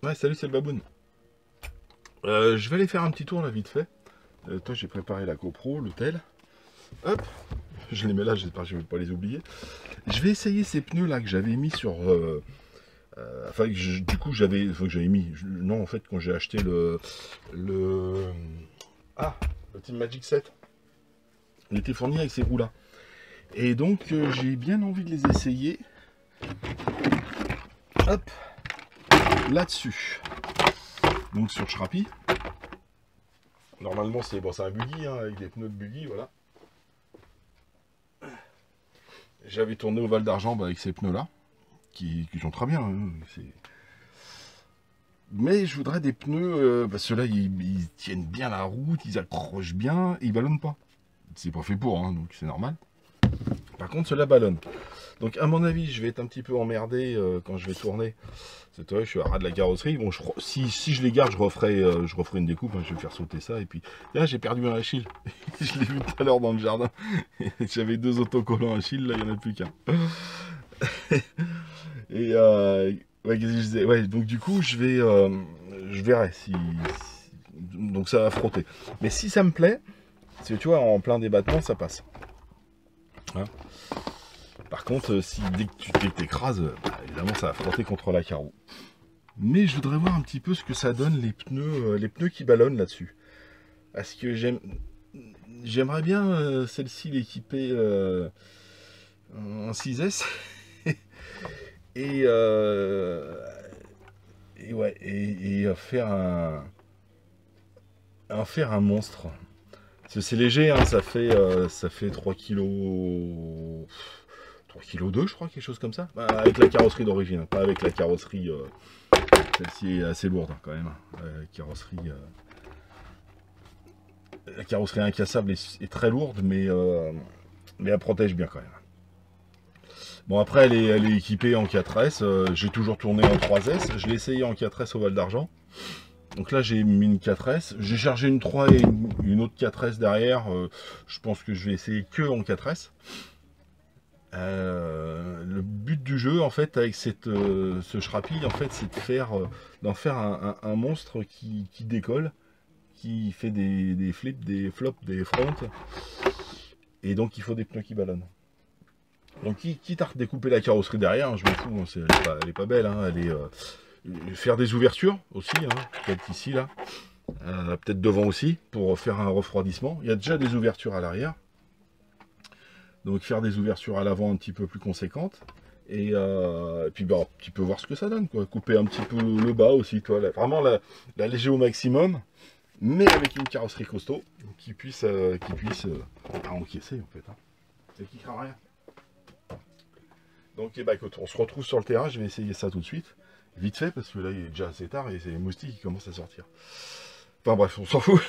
Ouais, salut, c'est le baboun. Je vais aller faire un petit tour là vite fait. Toi, j'ai préparé la GoPro, l'hôtel. Hop, je les mets là, j'espère que je ne vais pas les oublier. Je vais essayer ces pneus là que j'avais mis sur. Enfin, du coup, j'avais mis. Non, en fait, quand j'ai acheté le. Ah, le Team Magic 7. Il était fourni avec ces roues là. Et donc, j'ai bien envie de les essayer. Hop, là-dessus. Donc sur Schrappy. Normalement c'est bon, c'est un buggy hein, avec des pneus de buggy, voilà. J'avais tourné au Val d'Argent avec ces pneus là, qui sont très bien. Hein, mais je voudrais des pneus, ceux-là ils tiennent bien la route, ils accrochent bien, et ils ballonnent pas. C'est pas fait pour, hein, donc c'est normal. Par contre ceux-là ballonnent. Donc à mon avis je vais être un petit peu emmerdé quand je vais tourner. C'est vrai, je suis à ras de la carrosserie. Bon, si je les garde, je referai une découpe. Hein, je vais faire sauter ça. Et puis là, j'ai perdu un Achille. Je l'ai vu tout à l'heure dans le jardin. J'avais 2 autocollants Achille. Là, il n'y en a plus qu'un. Et ouais, qu'est-ce que je disais, ouais, donc du coup, je verrai donc ça va frotter. Mais si ça me plaît, c'est tu vois, en plein débattement, ça passe. Hein. Par contre, si dès que tu t'écrases, évidemment ça va frotter contre la carreau. Mais je voudrais voir un petit peu ce que ça donne les pneus qui ballonnent là-dessus. Parce que j'aimerais bien celle-ci l'équiper en 6S. et ouais, et faire un monstre. C'est léger, hein, ça fait 3 kg. 3 kg 2 je crois, quelque chose comme ça. Bah, avec la carrosserie d'origine, pas avec la carrosserie. Celle-ci est assez lourde hein, quand même. La carrosserie incassable est très lourde, mais elle protège bien quand même. Bon après elle est équipée en 4S. J'ai toujours tourné en 3S. Je l'ai essayé en 4S au Val d'Argent. Donc là j'ai mis une 4S. J'ai chargé une 3 et une autre 4S derrière. Je pense que je vais essayer que en 4S. Le but du jeu en fait avec ce Schrappy en fait c'est d'en faire un monstre qui décolle, qui fait des flips, des flops, des fronts, et donc il faut des pneus qui ballonnent. Donc quitte à redécouper la carrosserie derrière, hein, je m'en fous, hein, elle est pas belle, hein, faire des ouvertures aussi, hein, peut-être ici là, peut-être devant aussi pour faire un refroidissement. Il y a déjà des ouvertures à l'arrière. Donc faire des ouvertures à l'avant un petit peu plus conséquentes. Et puis bah, tu peux voir ce que ça donne, quoi. Couper un petit peu le bas aussi, toi. Vraiment la léger au maximum, mais avec une carrosserie costaud qui puisse encaisser en fait. Hein. C'est qui craint rien. Donc bah, écoute, on se retrouve sur le terrain, je vais essayer ça tout de suite. Vite fait, parce que là il est déjà assez tard et c'est les moustiques qui commencent à sortir. Enfin bref, on s'en fout.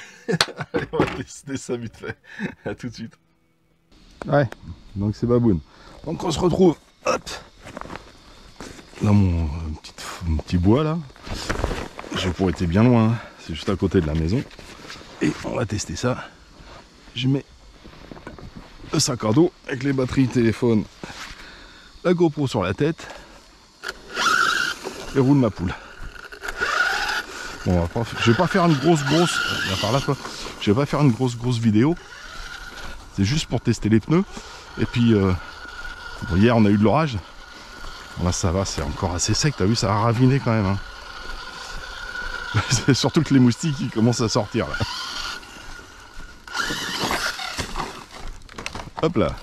Allez, on va tester ça vite fait. À tout de suite. Ouais, donc c'est baboun. Donc on se retrouve, hop, dans mon petit bois là. Je pourrais être bien loin, hein. C'est juste à côté de la maison. Et on va tester ça. Je mets le sac à dos avec les batteries téléphone, la GoPro sur la tête et roule ma poule. Bon, je vais pas faire une grosse, viens par là toi. Je vais pas faire une grosse vidéo. C'est juste pour tester les pneus. Et puis, bon, hier on a eu de l'orage. Bon, là ça va, c'est encore assez sec. T'as vu, ça a raviné quand même. Hein. C'est surtout que les moustiques qui commencent à sortir là. Hop là.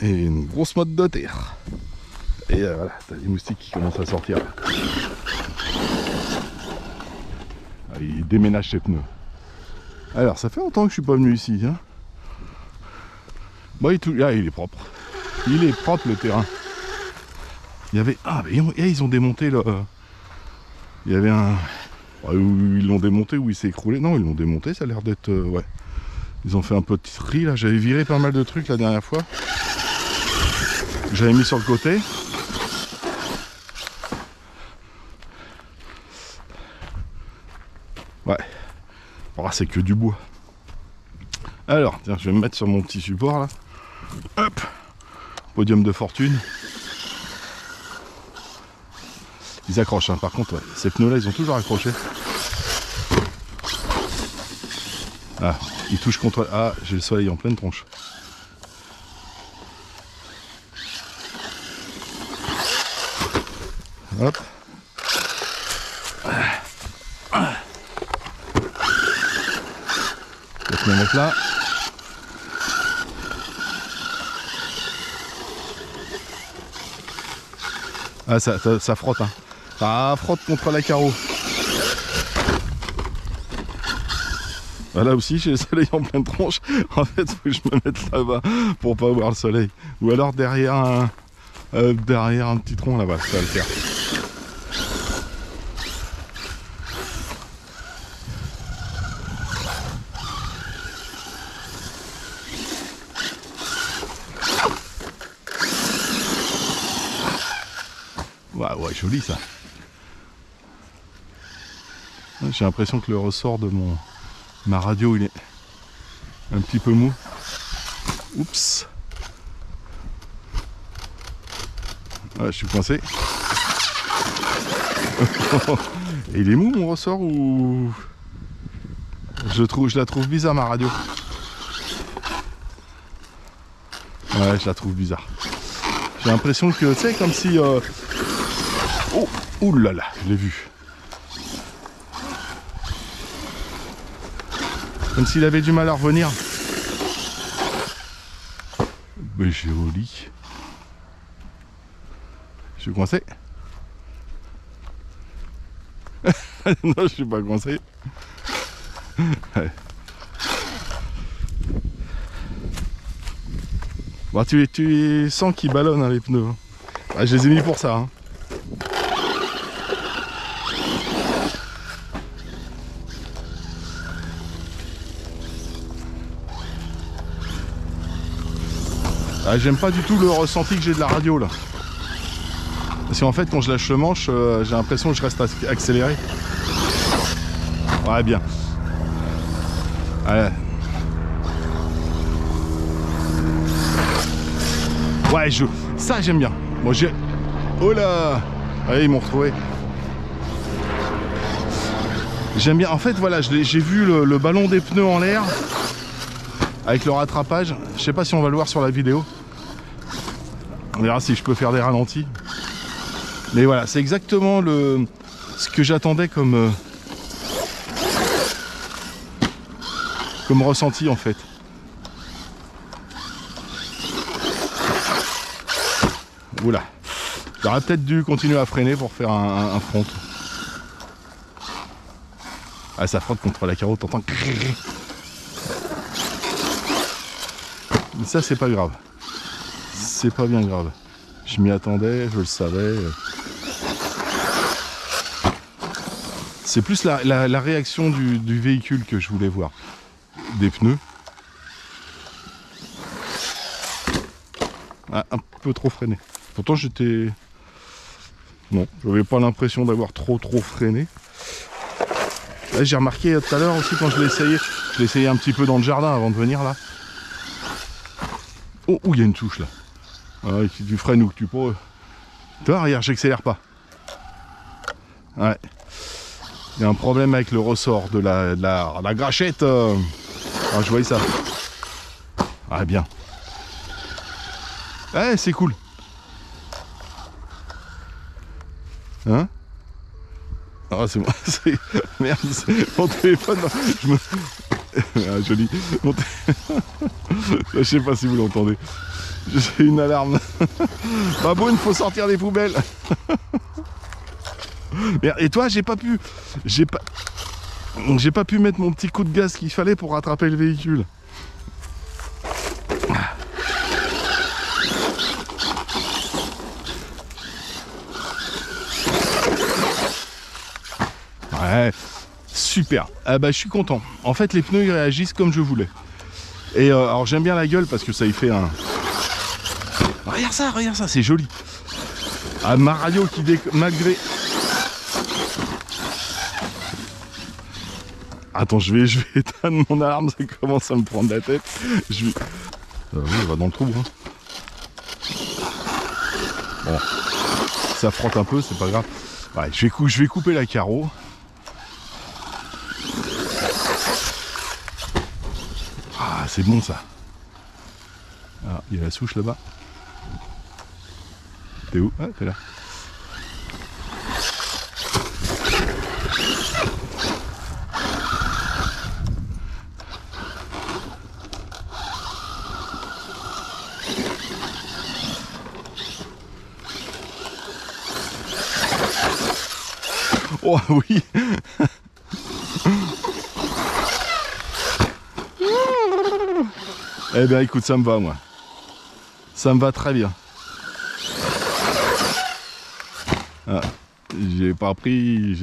Et une grosse motte de terre. Et voilà, t'as les moustiques qui commencent à sortir là. Ah, ils déménagent ses pneus. Alors, ça fait longtemps que je suis pas venu ici. Hein. Bon, il est propre. Il est propre le terrain. Il y avait... Ah, mais ils ont démonté le... Il y avait un... Ils l'ont démonté ou il s'est écroulé. Non, ils l'ont démonté, ça a l'air d'être... ouais. Ils ont fait un petit tri, là. J'avais viré pas mal de trucs la dernière fois. J'avais mis sur le côté. Ouais. Oh, c'est que du bois. Alors, tiens, je vais me mettre sur mon petit support, là. Hop. Podium de fortune. Ils accrochent, hein. Par contre, ouais. Ces pneus-là, ils ont toujours accroché. Ah, ils touchent contre... Ah, j'ai le soleil en pleine tronche. Hop. Je vais me mettre là. Ah, ça frotte, hein. Ça frotte contre la carreau. Là aussi, j'ai le soleil en pleine tronche. En fait, faut que je me mette là-bas pour pas voir le soleil. Ou alors derrière un petit tronc là-bas, ça va le faire. Ouais, joli ça. J'ai l'impression que le ressort de ma radio il est un petit peu mou. Oups. Ah, je suis coincé. Et il est mou mon ressort ou je la trouve bizarre ma radio. Ouais, je la trouve bizarre. J'ai l'impression que tu sais comme si oh, oulala, je l'ai vu. Comme s'il avait du mal à revenir. Mais joli. Je suis coincé. Non, je suis pas coincé. Ouais. Bon, tu sens qu'ils ballonnent hein, les pneus. Ah, je les ai mis pour ça. Hein. Ah, j'aime pas du tout le ressenti que j'ai de la radio là. Parce qu'en fait quand je lâche le manche, j'ai l'impression que je reste accéléré. Ouais bien. Ouais, ouais ça j'aime bien. Bon j'ai. Oh là. Allez, ils m'ont retrouvé. J'aime bien. En fait voilà, j'ai vu le ballon des pneus en l'air. Avec le rattrapage. Je sais pas si on va le voir sur la vidéo. On verra si je peux faire des ralentis. Mais voilà, c'est exactement ce que j'attendais comme ressenti en fait. Oula. J'aurais peut-être dû continuer à freiner pour faire un front. Ah, ça frotte contre la carreau, t'entends. Mais ça, c'est pas grave. C'est pas bien grave. Je m'y attendais, je le savais. C'est plus la réaction du véhicule que je voulais voir. Des pneus. Ah, un peu trop freiné. Pourtant j'étais... Non, j'avais pas l'impression d'avoir trop freiné. Là j'ai remarqué tout à l'heure aussi quand je l'ai essayé un petit peu dans le jardin avant de venir là. Oh, il y a une touche là. Ah, si tu freines ou que tu peux... Toi, regarde, j'accélère pas. Ouais. Il y a un problème avec le ressort de la gâchette. Ah, je voyais ça. Ah, bien. Ouais, c'est cool. Hein? Ah, c'est moi. Merde, mon téléphone. Ah, joli. Je sais pas si vous l'entendez. J'ai une alarme. Baboune, faut sortir des poubelles. Et toi, j'ai pas pu mettre mon petit coup de gaz qu'il fallait pour rattraper le véhicule. Ouais, super. Ah bah je suis content. En fait, les pneus ils réagissent comme je voulais. Et alors j'aime bien la gueule parce que ça y fait un... Regarde ça, c'est joli. Ah, ma radio qui malgré... Attends, je vais éteindre mon alarme, ça commence à me prendre la tête. Oui, il va dans le trou. Hein. Bon, ça frotte un peu, c'est pas grave. Ouais, je vais couper la carreau. Ah, c'est bon ça. Ah, il y a la souche là-bas. T'es où? Ah, t'es là. Oh oui. Eh bien écoute, ça me va moi. Ça me va très bien. Ah, j'ai pas pris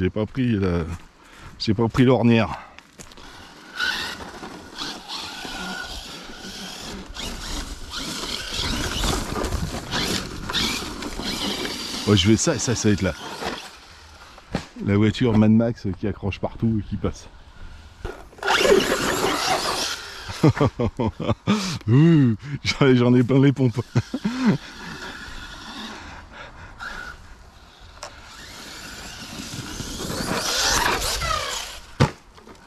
l'ornière. Oh, je vais ça va être la voiture Mad Max qui accroche partout et qui passe. J'en ai plein les pompes.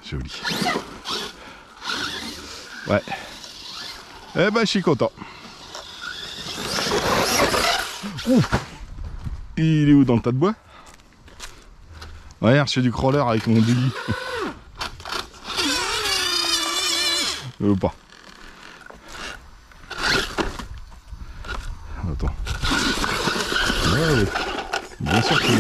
Joli. Ouais. Eh ben je suis content. Ouf. Il est où dans le tas de bois? Ouais, je fais du crawler avec mon bully. Pas. Attends. Ouais, bien sûr que...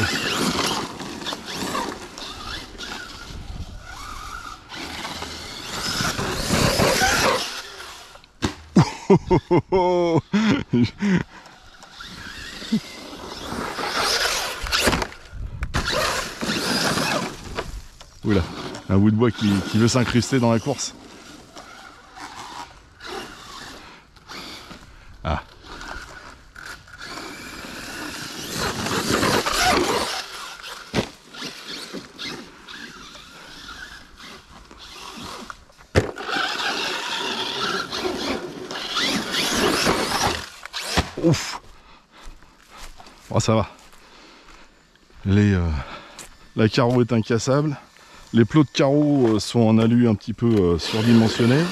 Oula, un bout de bois qui veut s'incruster dans la course. Ah. Ouf. Oh, ça va. La carreau est incassable. Les plots de carreau sont en alu un petit peu surdimensionnés.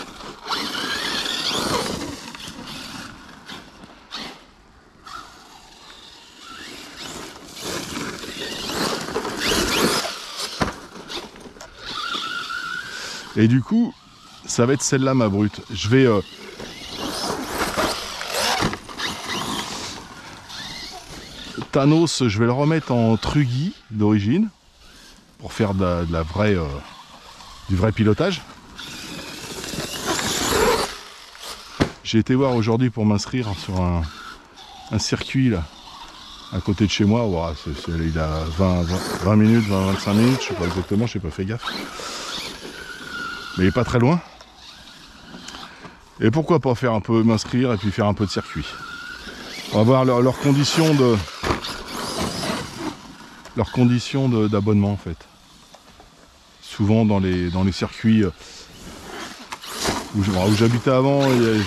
Et du coup, ça va être celle-là ma brute. Je vais... Thanos, je vais le remettre en Trugy d'origine pour faire de la vraie, du vrai pilotage. J'ai été voir aujourd'hui pour m'inscrire sur un circuit là, à côté de chez moi. Wow, il a 20 minutes, 25 minutes, je sais pas exactement, je n'ai pas fait gaffe. Mais il est pas très loin. Et pourquoi pas faire un peu m'inscrire et puis faire un peu de circuit. On va voir leurs conditions d'abonnement en fait. Souvent dans les circuits où j'habitais avant, il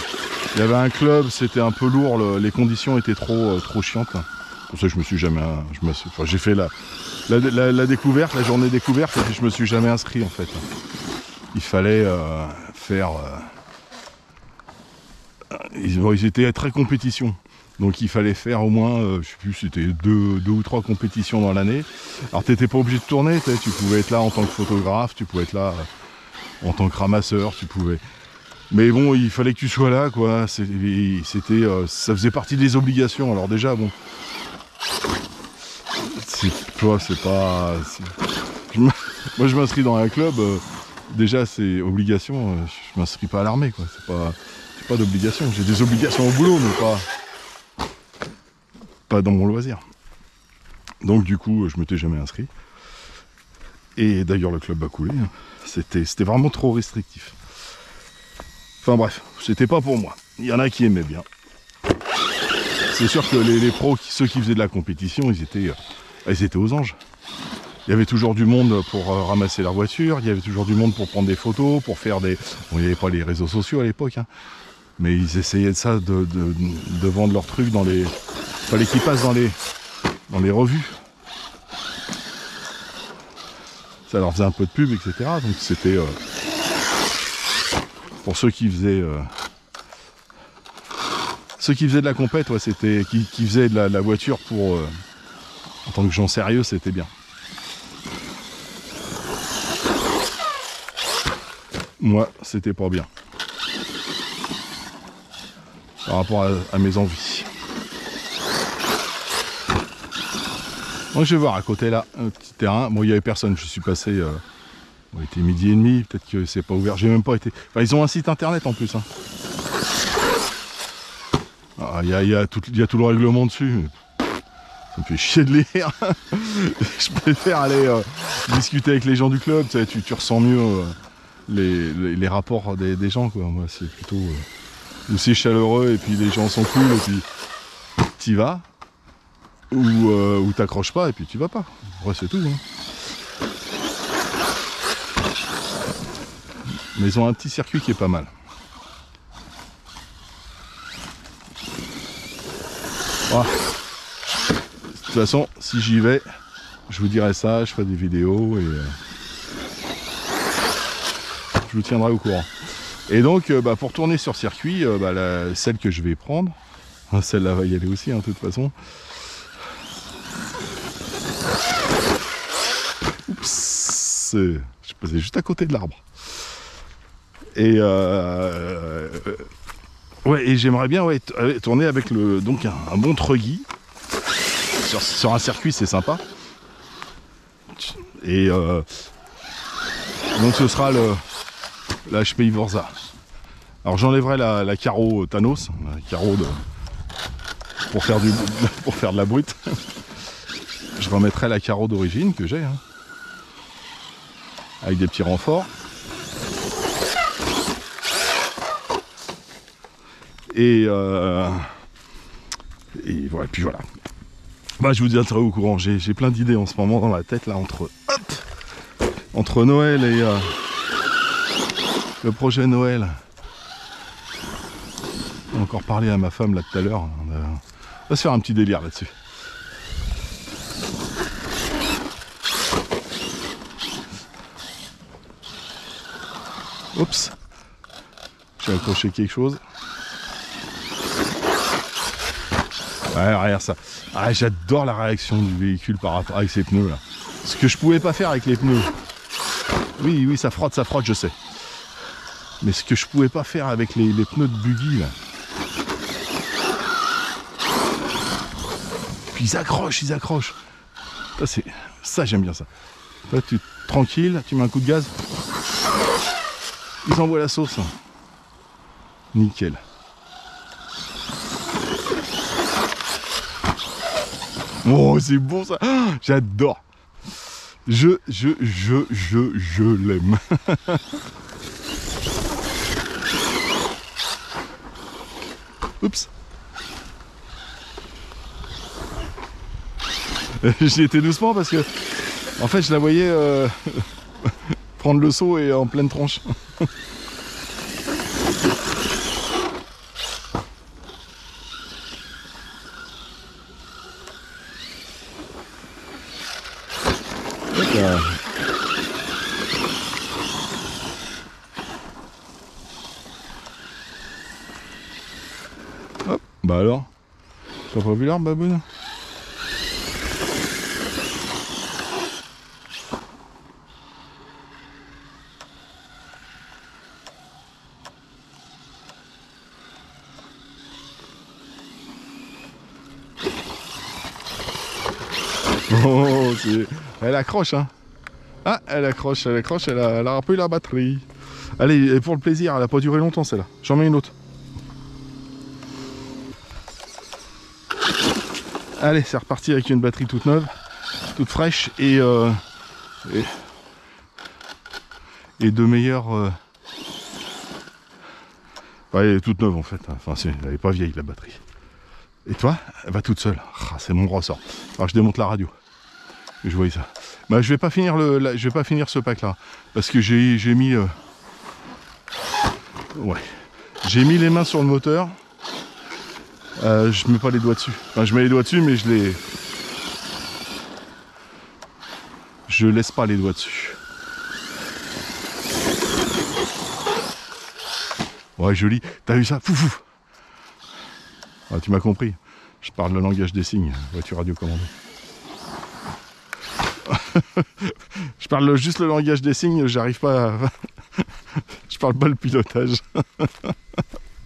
y avait un club, c'était un peu lourd, les conditions étaient trop chiantes. Pour ça je me suis jamais, j'ai fait la découverte, la journée découverte, et puis je me suis jamais inscrit en fait. Il fallait faire... ils étaient très compétition. Donc il fallait faire au moins, je sais plus, c'était deux ou trois compétitions dans l'année. Alors t'étais pas obligé de tourner, tu pouvais être là en tant que photographe, tu pouvais être là en tant que ramasseur, tu pouvais... Mais bon, il fallait que tu sois là, quoi. Ça faisait partie des obligations. Alors déjà, bon... c'est pas... Moi je m'inscris dans un club, déjà c'est obligation, je m'inscris pas à l'armée, quoi. C'est pas d'obligation. J'ai des obligations au boulot, mais pas dans mon loisir. Donc du coup, je m'étais jamais inscrit. Et d'ailleurs, le club a coulé. C'était vraiment trop restrictif. Enfin bref, c'était pas pour moi. Il y en a qui aimaient bien. C'est sûr que les pros, ceux qui faisaient de la compétition, ils étaient aux anges. Il y avait toujours du monde pour ramasser leur voiture, il y avait toujours du monde pour prendre des photos, pour faire des... Bon, il n'y avait pas les réseaux sociaux à l'époque, hein. Mais ils essayaient de ça, de vendre leurs trucs dans les... Fallait qu'ils passent dans les revues. ça leur faisait un peu de pub, etc. Donc c'était pour ceux qui faisaient de la compète, ouais, c'était qui faisaient de la voiture pour en tant que gens sérieux, c'était bien. Moi, c'était pas bien par rapport à mes envies. Donc je vais voir à côté là, un petit terrain. Bon, il n'y avait personne, je suis passé. Il était 12h30, peut-être que c'est pas ouvert. J'ai même pas été. Enfin, ils ont un site internet en plus. Hein. Il y a tout le règlement dessus. Ça me fait chier de lire. Je préfère aller discuter avec les gens du club. Tu ressens mieux les rapports des gens, quoi. Moi, c'est plutôt aussi chaleureux et puis les gens sont cool et puis t'y vas. Ou t'accroches pas et puis tu vas pas. Ouais, c'est tout. Hein. Mais ils ont un petit circuit qui est pas mal. Ah. De toute façon, si j'y vais, je vous dirai ça, je ferai des vidéos et je vous tiendrai au courant. Et donc, pour tourner sur circuit, celle que je vais prendre, celle-là va y aller aussi, hein, de toute façon. Oups, je passais juste à côté de l'arbre. Et ouais, et j'aimerais bien tourner avec donc un bon truggy. Sur un circuit, c'est sympa. Et donc ce sera la HPI Vorza. Alors j'enlèverai la carreau Thanos, la carreau pour faire de la brute. Je remettrai la carreau d'origine que j'ai, hein, avec des petits renforts. Et voilà, puis voilà. Je vous tiendrai au courant. J'ai plein d'idées en ce moment dans la tête là entre Noël et le projet Noël. J'ai encore parlé à ma femme là tout à l'heure. On va se faire un petit délire là-dessus. Oups. J'ai accroché quelque chose. Ouais, regarde ça. Ah, j'adore la réaction du véhicule par rapport avec ses pneus là. Ce que je pouvais pas faire avec les pneus. Oui, ça frotte, je sais. Mais ce que je pouvais pas faire avec les pneus de buggy là. Puis ils accrochent. Ça j'aime bien ça. Là, tranquille, tu mets un coup de gaz. Ils envoient la sauce. Nickel. Oh, c'est bon ça. J'adore. Je l'aime. Oups. J'y étais doucement parce que en fait je la voyais prendre le saut et en pleine tronche. Hop, bah alors, t'as pas vu l'arbre, baboune? Oh, elle accroche, hein. Ah, elle accroche, elle a un peu la batterie. Allez, pour le plaisir, elle a pas duré longtemps celle-là. J'en mets une autre. Allez, c'est reparti avec une batterie toute neuve, toute fraîche et de meilleures... Ouais, elle est toute neuve en fait. Enfin, elle est pas vieille la batterie. Et toi, elle va toute seule. Ah, c'est mon ressort. Alors je démonte la radio. Je voyais ça. Bah, je vais pas finir ce pack là parce que j'ai mis ouais, j'ai mis les mains sur le moteur. Je mets pas les doigts dessus. Enfin, je mets les doigts dessus, mais je laisse pas les doigts dessus. Ouais, joli. T'as vu ça? Foufou. Ah, tu m'as compris. Je parle le langage des signes, voiture radiocommandée. Je parle juste le langage des signes, j'arrive pas à... Je parle pas le pilotage.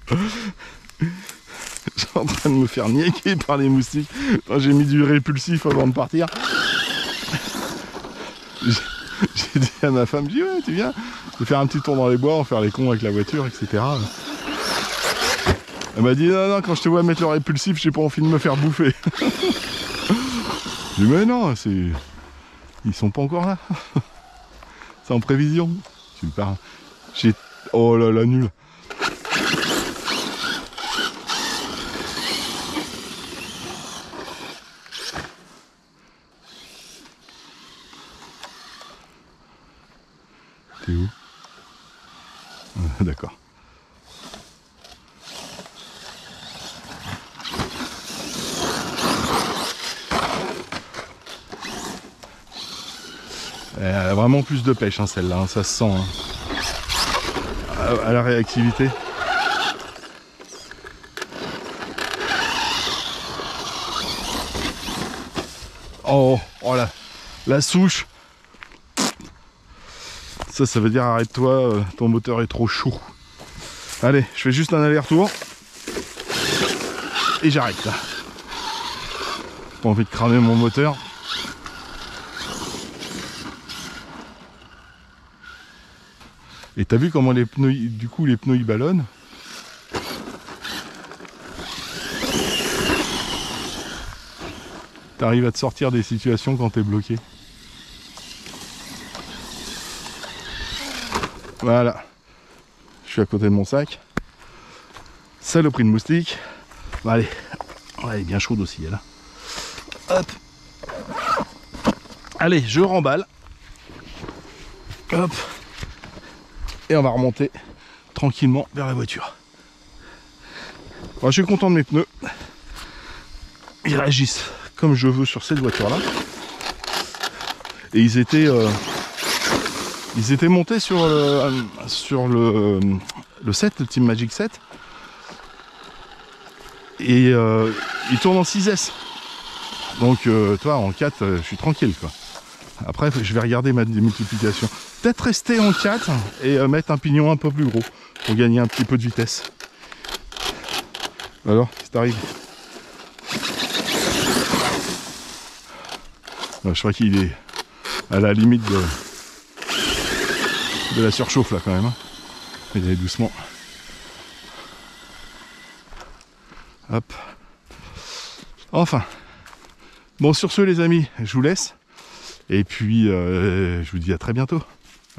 Je suis en train de me faire niquer par les moustiques. J'ai mis du répulsif avant de partir. J'ai dit à ma femme, je dis ouais, tu viens, je vais faire un petit tour dans les bois, on va faire les cons avec la voiture, etc. Elle m'a dit non, non, quand je te vois mettre le répulsif, j'ai pas envie de me faire bouffer. J'ai dit mais non, c'est... Ils sont pas encore là. C'est en prévision. Tu me parles. J'ai... Oh là là, nul. T'es où? D'accord. Elle a vraiment plus de pêche, hein, celle-là, hein, ça se sent. Hein. À la réactivité. Oh, oh la souche. Ça veut dire arrête-toi, ton moteur est trop chaud. Allez, je fais juste un aller-retour. Et j'arrête là. Pas envie de cramer mon moteur. Et t'as vu comment les pneus, du coup les pneus ils ballonnent. T'arrives à te sortir des situations quand t'es bloqué. Voilà. Je suis à côté de mon sac. Saloperie de moustique. Bon, allez. Ouais, elle est bien chaude aussi, elle. Hop. Allez, je remballe. Hop. Et on va remonter tranquillement vers la voiture. Bon, je suis content de mes pneus. Ils réagissent comme je veux sur cette voiture-là. Et ils étaient montés sur le 7, le Team Magic 7. Et ils tournent en 6S. Donc toi en 4 je suis tranquille quoi. Après je vais regarder ma démultiplication. Peut-être rester en 4 et mettre un pignon un peu plus gros pour gagner un petit peu de vitesse. Alors, qu'est-ce qui t'arrive? Je crois qu'il est à la limite de la surchauffe là quand même. Il va aller doucement. Hop. Enfin. Bon, sur ce les amis, je vous laisse. Et puis je vous dis à très bientôt.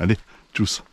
Allez, tchuss.